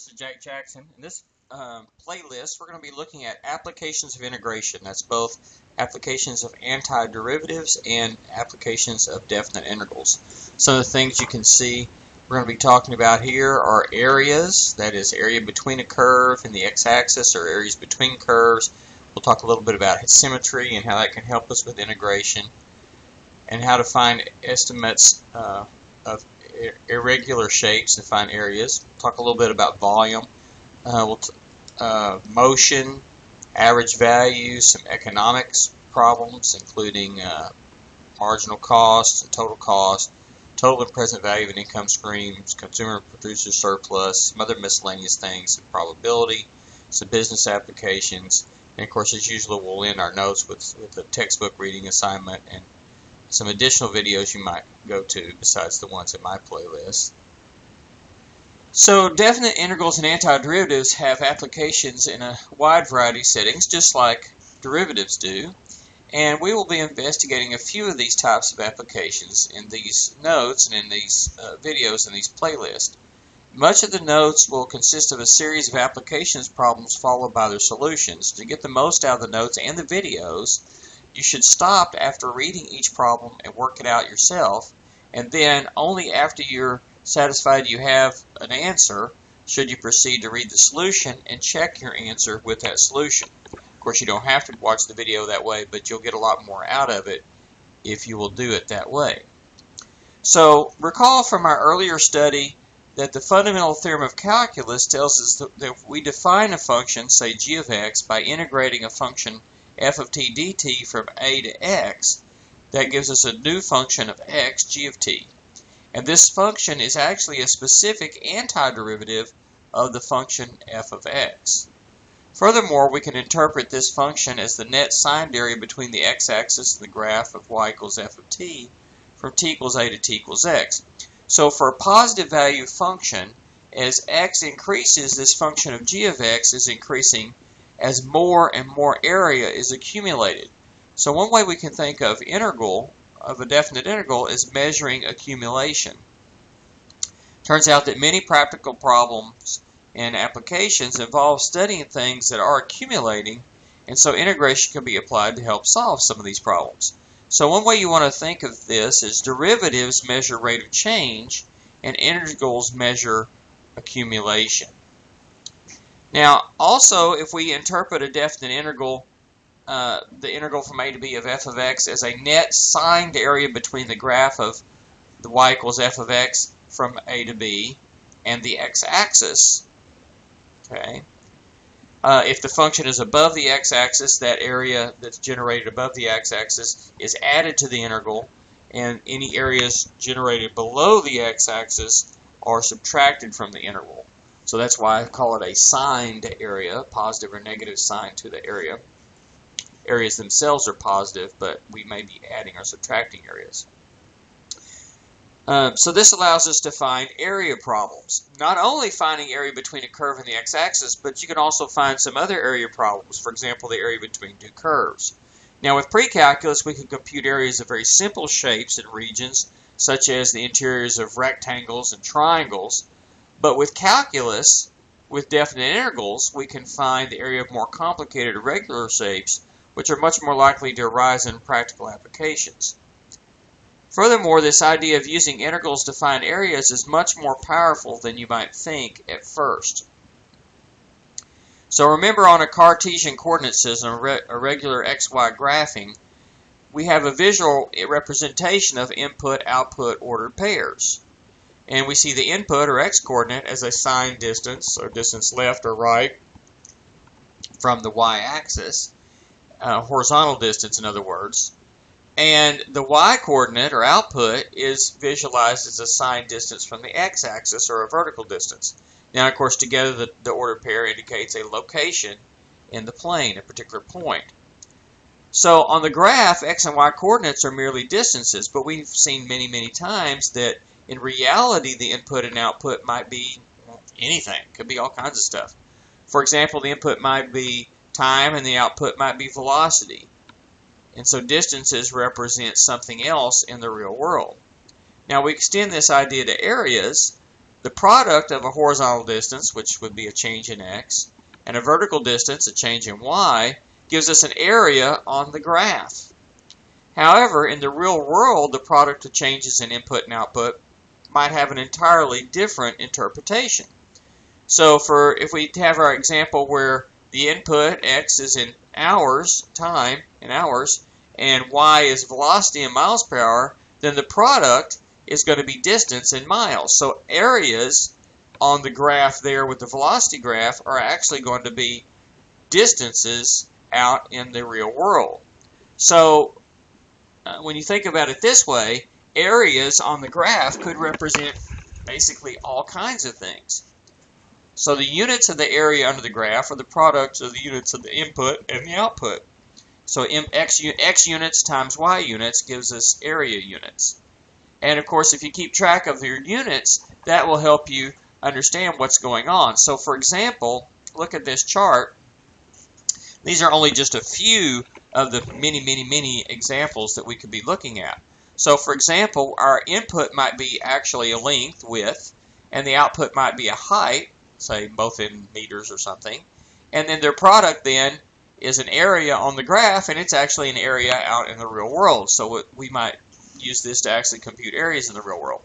this is Jake Jackson. In this playlist, we're going to be looking at applications of integration. That's both applications of antiderivatives and applications of definite integrals. Some of the things you can see we're going to be talking about here are areas, that is, area between a curve and the x-axis, or areas between curves. We'll talk a little bit about symmetry and how that can help us with integration, and how to find estimates of irregular shapes and find areas. We'll talk a little bit about volume, motion, average values, some economics problems, including marginal cost and total and present value of an income streams, consumer producer surplus, some other miscellaneous things, some probability, some business applications, and of course, as usual, we'll end our notes with a textbook reading assignment and some additional videos you might go to besides the ones in my playlist. So definite integrals and antiderivatives have applications in a wide variety of settings, just like derivatives do. And we will be investigating a few of these types of applications in these notes and in these videos and these playlists. Much of the notes will consist of a series of applications problems followed by their solutions. To get the most out of the notes and the videos, you should stop after reading each problem and work it out yourself, and then only after you're satisfied you have an answer should you proceed to read the solution and check your answer with that solution. Of course, you don't have to watch the video that way, but you'll get a lot more out of it if you will do it that way. So recall from our earlier study that the fundamental theorem of calculus tells us that if we define a function, say g of x, by integrating a function f of t dt from a to x, that gives us a new function of x, g of t. And this function is actually a specific antiderivative of the function f of x. Furthermore, we can interpret this function as the net signed area between the x-axis and the graph of y equals f of t from t equals a to t equals x. So for a positive value function, as x increases, this function of g of x is increasing as more and more area is accumulated. So one way we can think of a definite integral, is measuring accumulation. Turns out that many practical problems and applications involve studying things that are accumulating, and so integration can be applied to help solve some of these problems. So one way you want to think of this is derivatives measure rate of change and integrals measure accumulation. Now, also, if we interpret a definite integral, the integral from a to b of f of x as a net signed area between the graph of the y equals f of x from a to b and the x-axis, okay? If the function is above the x-axis, that area that's generated above the x-axis is added to the integral, and any areas generated below the x-axis are subtracted from the integral. So that's why I call it a signed area, positive or negative sign to the area. Areas themselves are positive, but we may be adding or subtracting areas. So this allows us to find area problems. Not only finding area between a curve and the x-axis, but you can also find some other area problems. For example, the area between two curves. Now with pre-calculus, we can compute areas of very simple shapes and regions, such as the interiors of rectangles and triangles. But with calculus, with definite integrals, we can find the area of more complicated irregular shapes, which are much more likely to arise in practical applications. Furthermore, this idea of using integrals to find areas is much more powerful than you might think at first. So remember, on a Cartesian coordinate system, a regular XY graphing, we have a visual representation of input-output ordered pairs. And we see the input, or x-coordinate, as a signed distance, or distance left or right, from the y-axis, horizontal distance, in other words. And the y-coordinate, or output, is visualized as a signed distance from the x-axis, or a vertical distance. Now, of course, together the ordered pair indicates a location in the plane, a particular point. So on the graph, x and y coordinates are merely distances, but we've seen many, many times that in reality, the input and output might be anything. It could be all kinds of stuff. For example, the input might be time and the output might be velocity. And so distances represent something else in the real world. Now we extend this idea to areas. the product of a horizontal distance, which would be a change in x, and a vertical distance, a change in y, gives us an area on the graph. However, in the real world, the product of changes in input and output might have an entirely different interpretation. So if we have our example where the input, x, is in hours, time, in hours, and y is velocity in miles per hour, then the product is going to be distance in miles. So areas on the graph there with the velocity graph are actually going to be distances out in the real world. So when you think about it this way, areas on the graph could represent basically all kinds of things. So the units of the area under the graph are the product of the units of the input and the output. So x units times y units gives us area units. And of course, if you keep track of your units, that will help you understand what's going on. So for example, look at this chart. These are only just a few of the many examples that we could be looking at. So for example, our input might be actually a length, width, and the output might be a height, say both in meters or something. And then their product then is an area on the graph, and it's actually an area out in the real world. So we might use this to actually compute areas in the real world.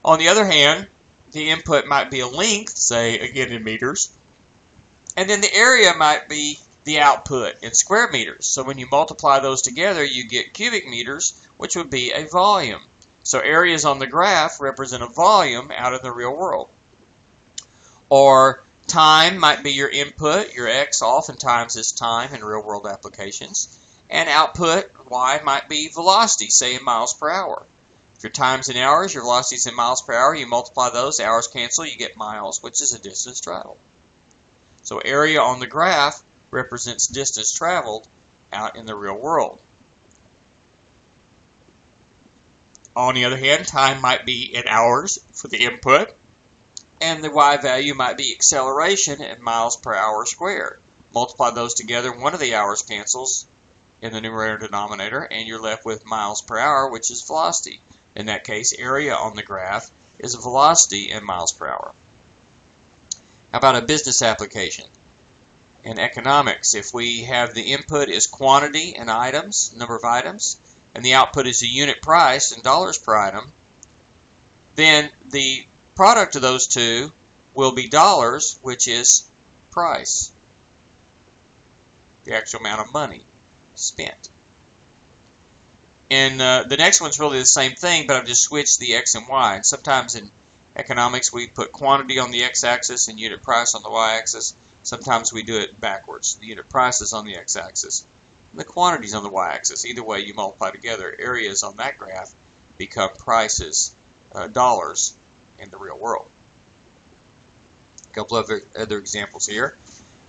On the other hand, the input might be a length, say again in meters, and then the area might be the output in square meters. So when you multiply those together, you get cubic meters, which would be a volume. So areas on the graph represent a volume out in the real world. Or time might be your input, your x oftentimes is time in real world applications. And output, y, might be velocity, say in miles per hour. If your time's in hours, your velocity is in miles per hour, you multiply those, hours cancel, you get miles, which is a distance traveled. So area on the graph represents distance traveled out in the real world. On the other hand, time might be in hours for the input, and the y value might be acceleration in miles per hour squared. Multiply those together, one of the hours cancels in the numerator and denominator, and you're left with miles per hour, which is velocity. In that case, area on the graph is velocity in miles per hour. How about a business application? In economics, if we have the input is quantity in items, number of items, and the output is the unit price in dollars per item, then the product of those two will be dollars, which is price, the actual amount of money spent. And the next one's really the same thing, but I've just switched the x and y. And sometimes in economics we put quantity on the x-axis and unit price on the y-axis. Sometimes we do it backwards. The unit price is on the x-axis and the quantity is on the y-axis. Either way, you multiply together. Areas on that graph become prices, dollars, in the real world. A couple of other examples here.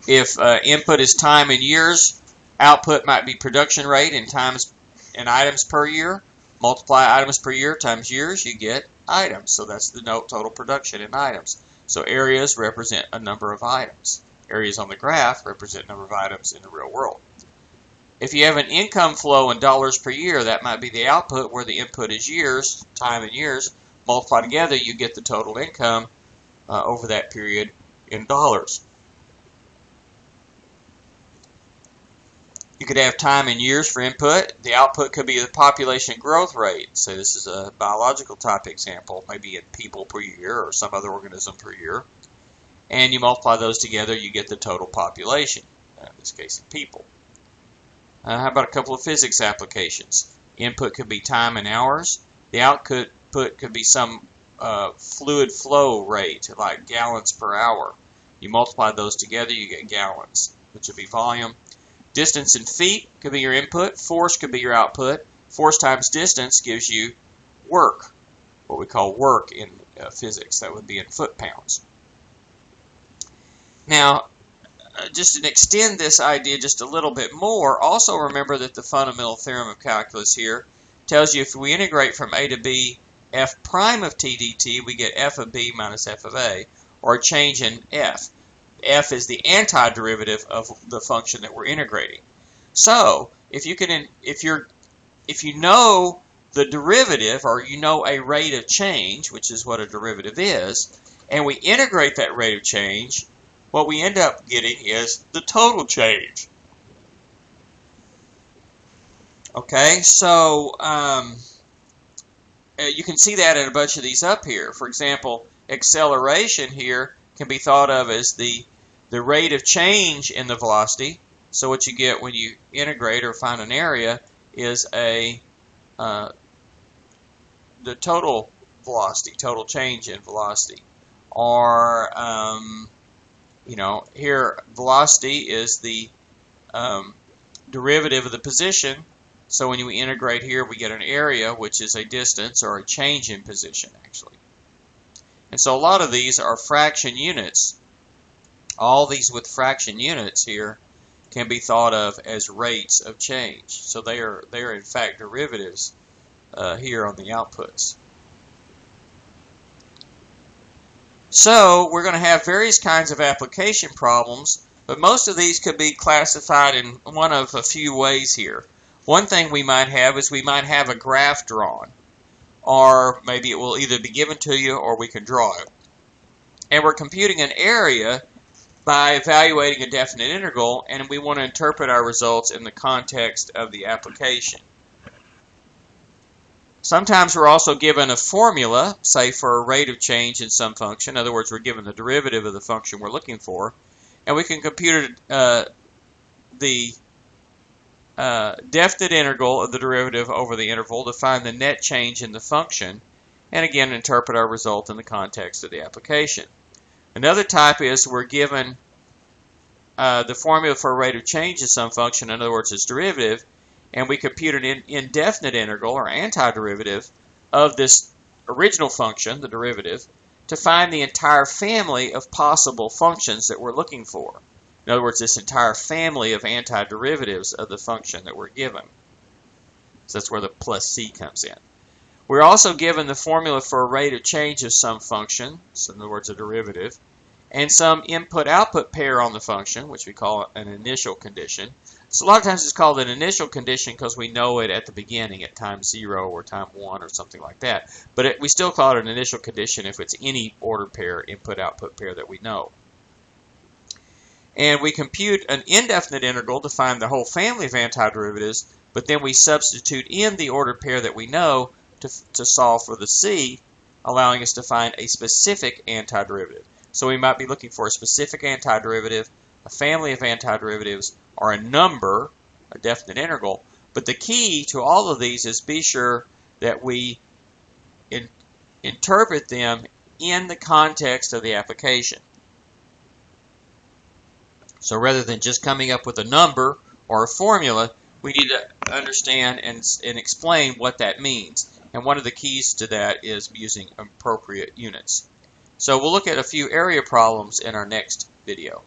If input is time in years, output might be production rate in times in items per year. Multiply items per year times years, you get items. So that's the total production in items. So areas represent a number of items. Areas on the graph represent number of items in the real world. If you have an income flow in dollars per year, that might be the output where the input is years, time in years. Multiply together, you get the total income over that period in dollars. You could have time in years for input. The output could be the population growth rate. So this is a biological type example, maybe in people per year or some other organism per year. And you multiply those together, you get the total population, in this case in people. How about a couple of physics applications? Input could be time in hours. The output could be some fluid flow rate, like gallons per hour. You multiply those together, you get gallons, which would be volume. Distance in feet could be your input. Force could be your output. Force times distance gives you work, what we call work in physics. That would be in foot-pounds. Now, just to extend this idea just a little bit more, also remember that the fundamental theorem of calculus here tells you if we integrate from a to b f prime of t dt, we get f of b minus f of a, or a change in f. F is the antiderivative of the function that we're integrating. So, if you know the derivative, or you know a rate of change, which is what a derivative is, and we integrate that rate of change, what we end up getting is the total change. Okay, so you can see that in a bunch of these up here. For example, acceleration here can be thought of as the rate of change in the velocity. So what you get when you integrate or find an area is the total velocity, total change in velocity. Or, here velocity is the derivative of the position. So when you integrate here, we get an area, which is a distance or a change in position, actually. And so a lot of these are fraction units. All these with fraction units here can be thought of as rates of change. So they are in fact derivatives here on the outputs. So we're going to have various kinds of application problems, but most of these could be classified in one of a few ways here. One thing we might have is we might have a graph drawn, or maybe it will either be given to you or we can draw it. And we're computing an area by evaluating a definite integral, and we want to interpret our results in the context of the application. Sometimes we're also given a formula, say for a rate of change in some function. In other words, we're given the derivative of the function we're looking for, and we can compute the definite integral of the derivative over the interval to find the net change in the function, and again interpret our result in the context of the application. Another type is we're given the formula for a rate of change in some function, in other words its derivative, and we compute an indefinite integral or antiderivative of this original function, the derivative, to find the entire family of possible functions that we're looking for. In other words, this entire family of antiderivatives of the function that we're given. So that's where the plus c comes in. We're also given the formula for a rate of change of some function, so in other words, a derivative, and some input-output pair on the function, which we call an initial condition. So a lot of times it's called an initial condition because we know it at the beginning, at time 0 or time 1 or something like that. But we still call it an initial condition if it's any ordered pair, input-output pair that we know. And we compute an indefinite integral to find the whole family of antiderivatives, but then we substitute in the ordered pair that we know to solve for the c, allowing us to find a specific antiderivative. So we might be looking for a specific antiderivative, a family of antiderivatives, or a number, a definite integral. But the key to all of these is be sure that we interpret them in the context of the application. So rather than just coming up with a number or a formula, we need to understand and explain what that means. And one of the keys to that is using appropriate units. So we'll look at a few area problems in our next video.